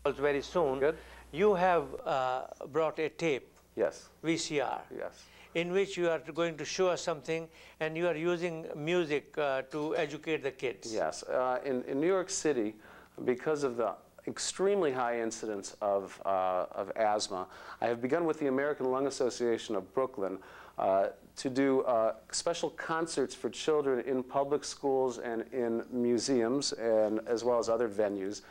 very soon. Good. You have brought a tape, Yes. VCR, Yes. in which you are going to show us something, and you are using music to educate the kids. Yes. In New York City, because of the extremely high incidence of asthma, I have begun with the American Lung Association of Brooklyn to do special concerts for children in public schools and in museums, and as well as other venues,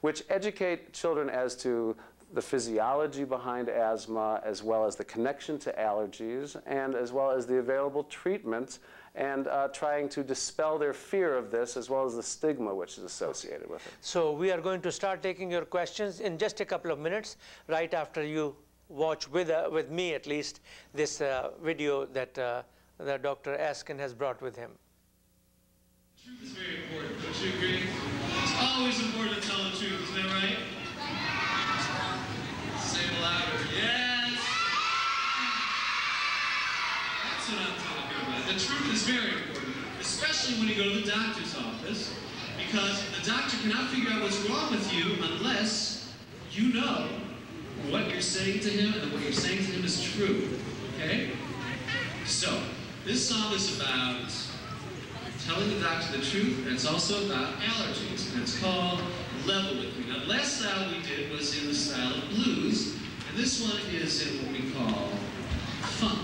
which educate children as to the physiology behind asthma, as well as the connection to allergies, and as well as the available treatments, and trying to dispel their fear of this, as well as the stigma which is associated with it. So we are going to start taking your questions in just a couple of minutes, right after you watch with me at least this video that Dr. Eskin has brought with him. Truth is very important, don't you agree? It's always important to tell the truth, isn't that right? Say it louder. Yes! That's what I'm talking about. The truth is very important, especially when you go to the doctor's office, because the doctor cannot figure out what's wrong with you unless you know what you're saying to him, and what you're saying to him is true, okay? So, this song is about telling the doctor the truth, and it's also about allergies, and it's called Level With Me. Now, the last style we did was in the style of blues, and this one is in what we call funk.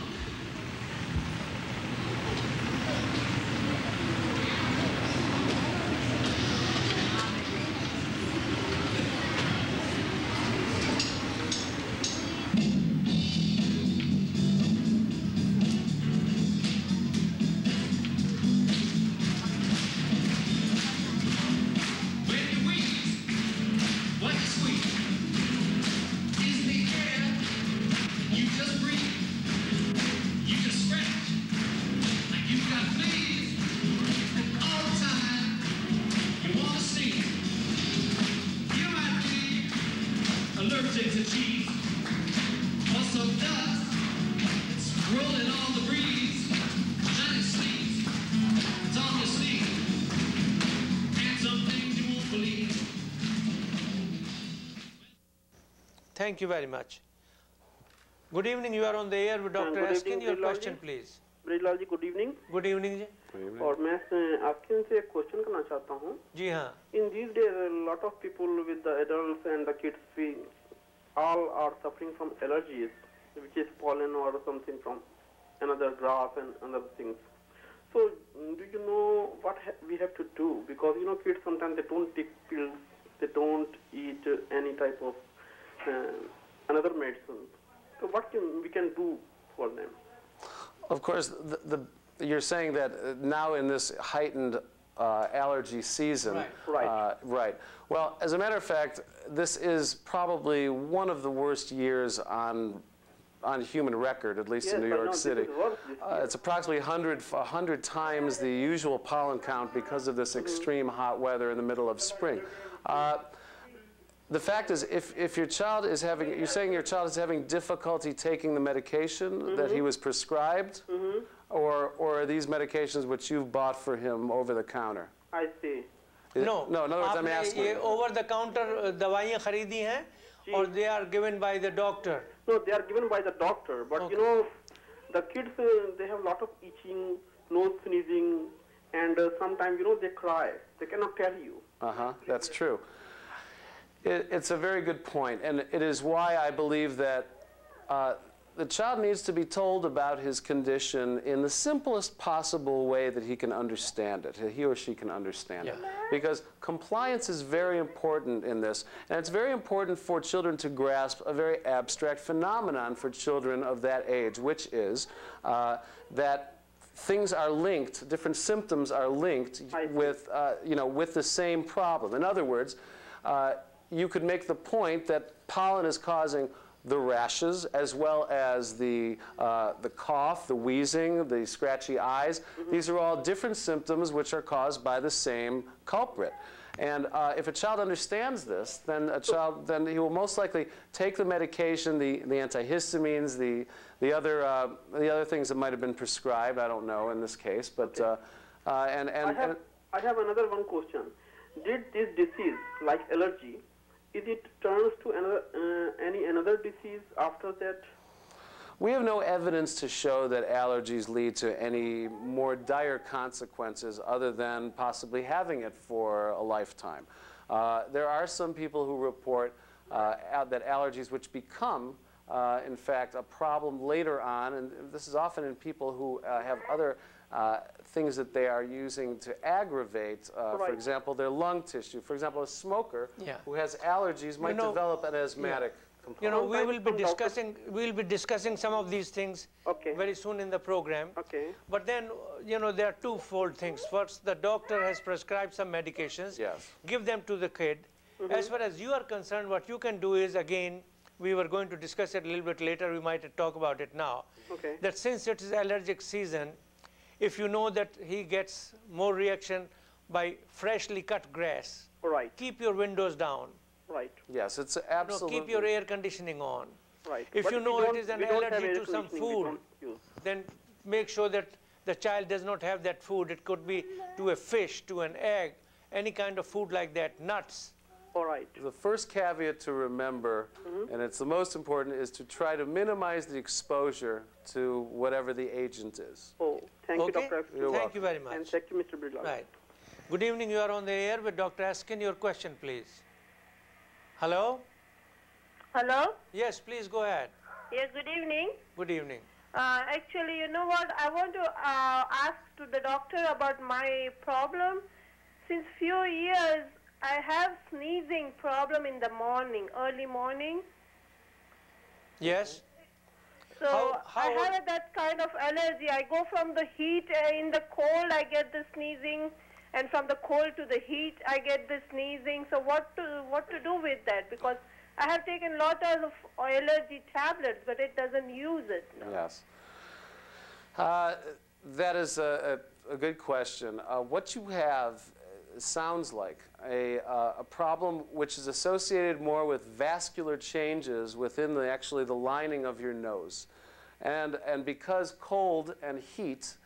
Thank you very much. Good evening. You are on the air with Dr. Eskin. Your question, please. Brijlal ji good evening good evening ji. और मैं आपके से एक question करना चाहता हूँ. जी हाँ. In these days, a lot of people with the adults and the kids, all are suffering from allergies, which is pollen or something from another grass and other things. So, do you know what we have to do? Because you know, kids sometimes they don't take pills, they don't eat any type of another medicine. So, what we can do for them? Of course, you're saying that now in this heightened allergy season. Right. Right. Well, as a matter of fact, this is probably one of the worst years on human record, at least in New York City. It's approximately 100 times the usual pollen count because of this extreme hot weather in the middle of spring. The fact is, if your child is having, you're saying your child is having difficulty taking the medication that he was prescribed, or are these medications which you've bought for him over the counter? I see. No. No, in other words, I'm asking. ये over the counter दवाइयाँ खरीदी हैं, or they are given by the doctor? No, they are given by the doctor. But you know, the kids they have a lot of itching, nose sneezing, and sometimes you know they cry. They cannot tell you. That's true. It's a very good point, and it is why I believe that the child needs to be told about his condition in the simplest possible way that he can understand it, he or she can understand it. Because compliance is very important in this, and it's very important for children to grasp a very abstract phenomenon for children of that age, which is that things are linked, different symptoms are linked with, with the same problem. In other words, you could make the point that pollen is causing the rashes, as well as the cough, the wheezing, the scratchy eyes. These are all different symptoms which are caused by the same culprit. And if a child understands this, then he will most likely take the medication, the antihistamines, the other things that might have been prescribed. I don't know in this case, but I have another one question. Did this disease, like allergy, is it turns to another disease after that? We have no evidence to show that allergies lead to any more dire consequences other than possibly having it for a lifetime. There are some people who report that allergies which become, in fact, a problem later on, and this is often in people who have other things that they are using to aggravate, for example, their lung tissue. For example, a smoker who has allergies might develop an asthmatic complaint. You know, we will be discussing some of these things very soon in the program. But then, you know, there are twofold things. First, the doctor has prescribed some medications. Give them to the kid. As far as you are concerned, what you can do is, again, we were going to discuss it a little bit later. We might talk about it now. That since it is allergic season, if you know that he gets more reaction by freshly cut grass, keep your windows down. Yes, it's absolutely. Keep your air conditioning on. If you know it is an allergy to some food, then make sure that the child does not have that food. It could be to a fish, to an egg, any kind of food like that, nuts. The first caveat to remember, and it's the most important, is to try to minimize the exposure to whatever the agent is. Thank you, Dr. Thank you very much. And thank you, Mr. Bridlal. Right. Good evening. You are on the air with Dr. Eskin. Your question, please. Hello? Hello? Yes, please go ahead. Yes, good evening. Good evening. Actually, you know what? I want to ask to the doctor about my problem. Since few years, I have sneezing problem in the morning, early morning. Yes. So I have that kind of allergy. I go from the heat in the cold, I get the sneezing, and from the cold to the heat, I get the sneezing. So what to do with that? Because I have taken a lot of allergy tablets, but it doesn't use it. No. Yes. That is a good question. What you have sounds like a problem which is associated more with vascular changes within actually the lining of your nose. And because cold and heat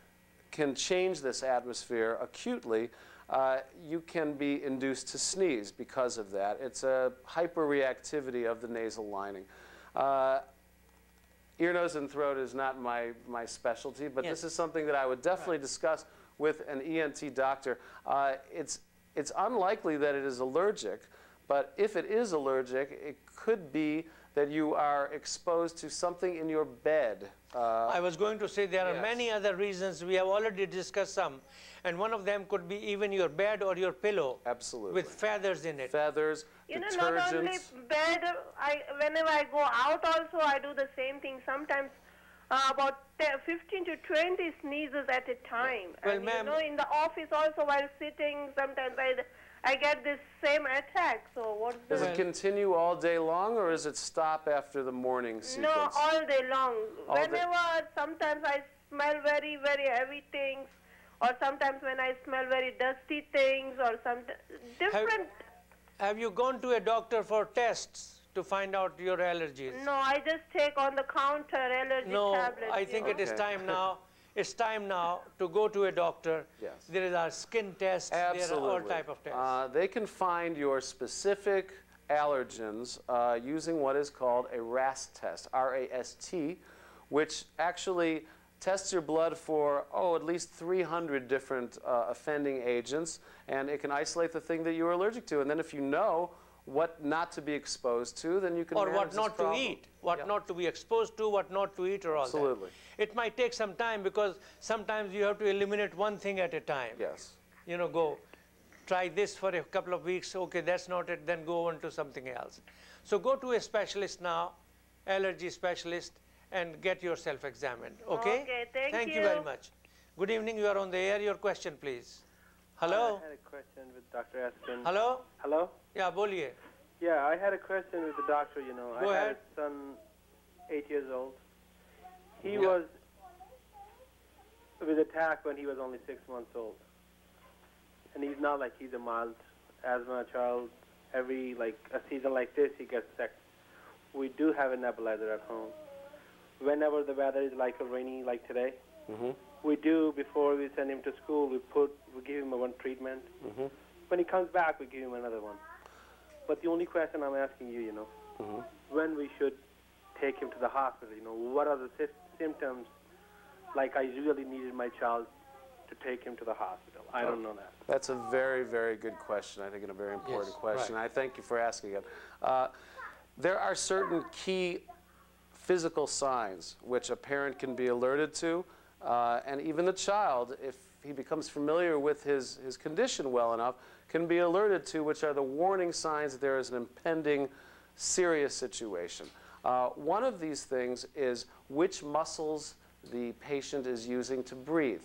can change this atmosphere acutely, you can be induced to sneeze because of that. It's a hyperreactivity of the nasal lining. Ear, nose, and throat is not my specialty, but this is something that I would definitely discuss with an ENT doctor. It's unlikely that it is allergic, but if it is allergic, it could be that you are exposed to something in your bed. I was going to say there are many other reasons. We have already discussed some. And one of them could be even your bed or your pillow. Absolutely. With feathers in it. Feathers, you detergents. know, not only bed, whenever I go out also, I do the same thing. Sometimes about 15 to 20 sneezes at a time. Well, and you know, in the office also while sitting, sometimes I get this same attack. So what's Does it continue all day long, or does it stop after the morning sequence? No, all day long. Sometimes I smell very, very heavy things, or sometimes when I smell very dusty things, or some different. Have you gone to a doctor for tests to find out your allergies? No, I just take on the counter allergy tablets. No, I think it is time now. It's time now to go to a doctor. Yes. There is our skin tests. Absolutely. There are all type of tests. They can find your specific allergens using what is called a RAST test, R-A-S-T, which actually tests your blood for, at least 300 different offending agents, and it can isolate the thing that you're allergic to. And then if you know what not to be exposed to, then you can or manage what not to eat, what not to be exposed to, what not to eat, or all Absolutely. that. It might take some time because sometimes you have to eliminate one thing at a time. Yes. You know, go try this for a couple of weeks. Okay, that's not it. Then go on to something else. So go to a specialist now, allergy specialist, and get yourself examined. Okay? Okay, thank you very much. Good evening. You are on the air. Your question, please. Hello? I had a question with Dr. Eskin. Hello? Hello? Yeah, boliye. Yeah, I had a question with the doctor, you know. Go I ahead. had a son, 8 years old. He was with attack when he was only 6 months old. And he's not like he's a mild asthma child. Every, a season like this, he gets sick. We do have a nebulizer at home. Whenever the weather is like a rainy, like today, we do, before we send him to school, we give him one treatment. When he comes back, we give him another one. But the only question I'm asking you, when we should take him to the hospital, what are the symptoms? Like I really needed my child to take him to the hospital. I don't know that. That's a very, very good question. I think and a very important question. Right. I thank you for asking it. There are certain key physical signs which a parent can be alerted to, and even the child, if he becomes familiar with his condition well enough, can be alerted to, which are the warning signs that there is an impending serious situation. One of these things is which muscles the patient is using to breathe.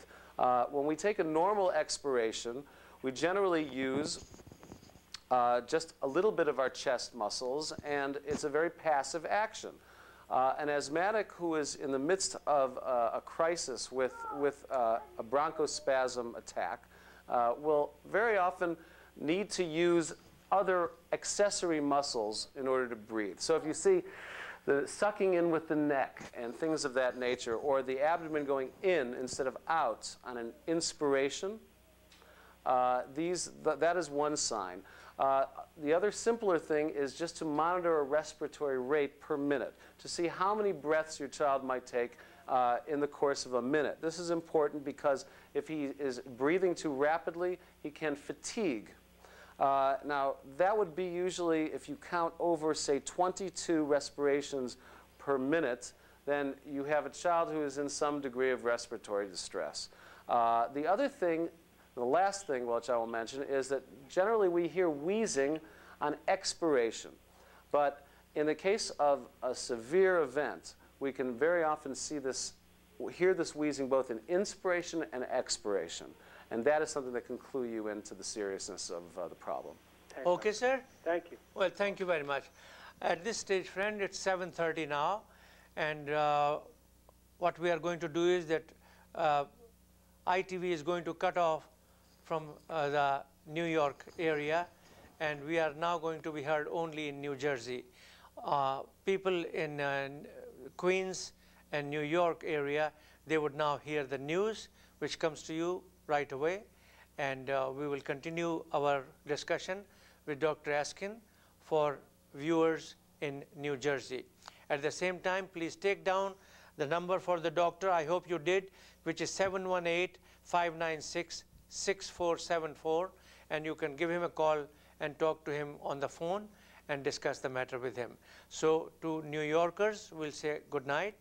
When we take a normal expiration, we generally use just a little bit of our chest muscles, and it's a very passive action. An asthmatic who is in the midst of a crisis with a bronchospasm attack will very often need to use other accessory muscles in order to breathe. So if you see the sucking in with the neck and things of that nature, or the abdomen going in instead of out on an inspiration, that is one sign. The other simpler thing is just to monitor a respiratory rate per minute to see how many breaths your child might take in the course of a minute. This is important because if he is breathing too rapidly, he can fatigue. Now, that would be usually, if you count over, say, 22 respirations per minute, then you have a child who is in some degree of respiratory distress. The other thing, the last thing which I will mention, is that generally we hear wheezing on expiration. But in the case of a severe event, we can very often hear this wheezing both in inspiration and expiration. And that is something that can clue you into the seriousness of the problem. Okay, sir? Thank you. Well, thank you very much. At this stage, friend, it's 7:30 now. And what we are going to do is that ITV is going to cut off from the New York area. And we are now going to be heard only in New Jersey. People in Queens and New York area, they would now hear the news, which comes to you right away, and we will continue our discussion with Dr. Eskin for viewers in New Jersey. At the same time, please take down the number for the doctor. I hope you did, which is 718-596-6474, and you can give him a call and talk to him on the phone and discuss the matter with him. So to New Yorkers, we'll say good night.